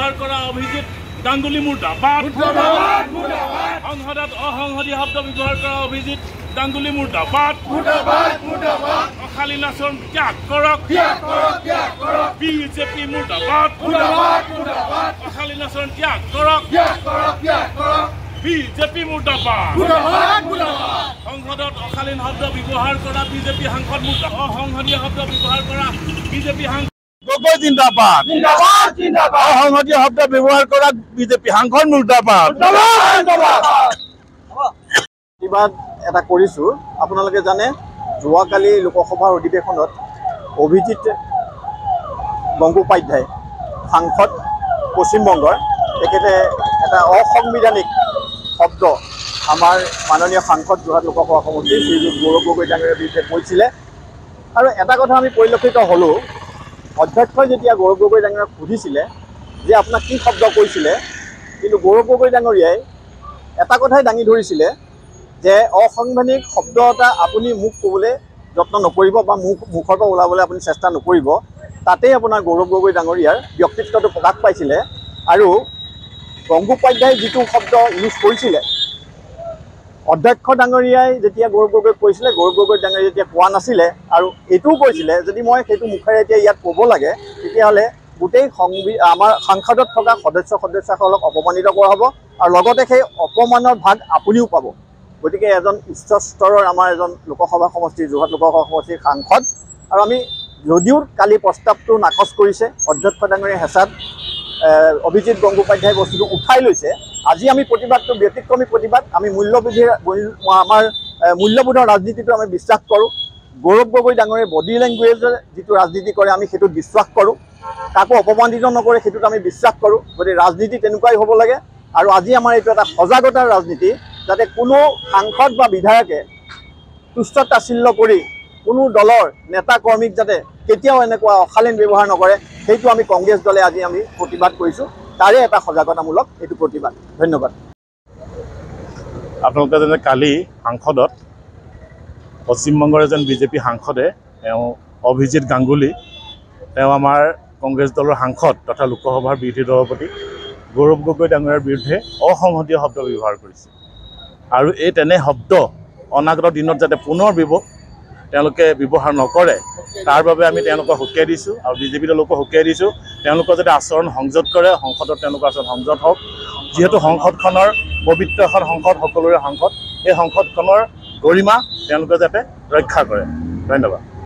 ব্যৱহাৰ কৰা অভিজিৎ গাংগুলী মুৰ্দাবাদ সংসদত অসংহতি শব্দ ব্যৱহাৰ কৰা অভিজিৎ গাংগুলী মুৰ্দাবাদ অশালীন আচৰণ ত্যাগ কৰক বিজেপি মুৰ্দাবাদ অশালীন আচৰণ ত্যাগ কৰক বিজেপি মুৰ্দাবাদ সংসদত অশালীন শব্দ ব্যৱহাৰ কৰা বিজেপি সাংসদ মুৰ্দাবাদ অসংহতি শব্দ ব্যৱহাৰ কৰা বিজেপি সাংসদ গগৈ জিন্দাবাদ অসংহতি শব্দ ব্যৱহাৰ কৰা বিজেপি সাংসদ মুৰ্দাবাদ প্ৰতিবাদ এটা কৰিছোঁ। আপোনালোকে জানে যোৱাকালি লোকসভাৰ অধিৱেশনত অভিজিৎ গংগোপাধ্যায় সাংসদ পশ্চিমবংগৰ তেখেতে এটা অসাংবিধানিক শব্দ আমাৰ মাননীয় সাংসদ যোৰহাট লোকসভা সমষ্টিৰ শ্ৰীযুত গৌৰৱ গগৈ ডাঙৰীয়াৰ বিৰুদ্ধে কৈছিলে। আৰু এটা কথা আমি পৰিলক্ষিত হ'লোঁ, অধ্যক্ষই যেতিয়া গৌৰৱ গগৈ ডাঙৰীয়াক সুধিছিলে যে আপোনাক কি শব্দ কৈছিলে, কিন্তু গৌৰৱ গগৈ ডাঙৰীয়াই এটা কথাই দাঙি ধৰিছিলে যে অসাংবিধানিক শব্দ এটা আপুনি মোক ক'বলৈ যত্ন নকৰিব বা মুখৰ পৰা ওলাবলৈ আপুনি চেষ্টা নকৰিব। তাতেই আপোনাৰ গৌৰৱ গগৈ ডাঙৰীয়াৰ ব্যক্তিত্বটো প্ৰকাশ পাইছিলে। আৰু গংগোপাধ্যায়ে যিটো শব্দ ইউজ কৰিছিলে, অধ্যক্ষ ডাঙৰীয়াই যেতিয়া গৌৰৱ গগৈক কৈছিলে, গৌৰৱ গগৈ ডাঙৰীয়াই যেতিয়া কোৱা নাছিলে আৰু এইটোও কৈছিলে যদি মই সেইটো মুখেৰে এতিয়া ইয়াত ক'ব লাগে তেতিয়াহ'লে গোটেই আমাৰ সাংসদত থকা সদস্যসকলক অপমানিত কৰা হ'ব আৰু লগতে সেই অপমানৰ ভাগ আপুনিও পাব। গতিকে এজন উচ্চ স্তৰৰ আমাৰ এজন লোকসভা সমষ্টিৰ যোৰহাট লোকসভা সমষ্টিৰ সাংসদ, আৰু আমি যদিও কালি প্ৰস্তাৱটো নাকচ কৰিছে, অধ্যক্ষ ডাঙৰীয়াৰ হেঁচাত অভিজিৎ গংগোপাধ্যায়ে বস্তুটো উঠাই লৈছে। আজি আমি প্ৰতিবাদটো ব্যতিক্ৰমী প্ৰতিবাদ। আমি আমাৰ মূল্যবোধৰ ৰাজনীতিটো আমি বিশ্বাস কৰোঁ। গৌৰৱ গগৈ ডাঙৰীয়াৰ বডি লেংগুৱেজৰ যিটো ৰাজনীতি কৰে আমি সেইটোত বিশ্বাস কৰোঁ। কাকো অপমানিত নকৰে সেইটোত আমি বিশ্বাস কৰোঁ। গতিকে ৰাজনীতি তেনেকুৱাই হ'ব লাগে। আৰু আজি আমাৰ এইটো এটা সজাগতাৰ ৰাজনীতি, যাতে কোনো সাংসদ বা বিধায়কে তুচ্ছ তাচ্ছিল্য কৰি কোনো দলৰ নেতা কৰ্মীক যাতে কেতিয়াও এনেকুৱা অশালীন ব্যৱহাৰ নকৰে, সেইটো আমি কংগ্ৰেছ দলে আজি আমি প্ৰতিবাদ কৰিছোঁ। তাৰে এটা সজাগতামূলক এইটো প্ৰতিবাদ। ধন্যবাদ। আপোনালোকে যেনে কালি সাংসদত পশ্চিমবংগৰ এজন বিজেপি সাংসদে তেওঁ অভিজিৎ গাংগুলী, তেওঁ আমাৰ কংগ্ৰেছ দলৰ সাংসদ তথা লোকসভাৰ বিৰোধী দলপতি গৌৰৱ গগৈ ডাঙৰীয়াৰ বিৰুদ্ধে অসংহতীয় শব্দ ব্যৱহাৰ কৰিছে। আৰু এই তেনে শব্দ অনাগত দিনত যাতে পুনৰ তেওঁলোকে ব্যৱহাৰ নকৰে তাৰ বাবে আমি তেওঁলোকক সকীয়াই দিছোঁ আৰু বিজেপি দলকো সকীয়াই দিছোঁ। তেওঁলোকৰ যাতে আচৰণ সংযত কৰে, সংসদত তেওঁলোকৰ আচৰণ সংযত হওক। যিহেতু সংসদখনৰ পবিত্ৰ এখন সংসদ, সকলোৰে সংসদ, এই সংসদখনৰ গৰিমা তেওঁলোকে যাতে ৰক্ষা কৰে। ধন্যবাদ।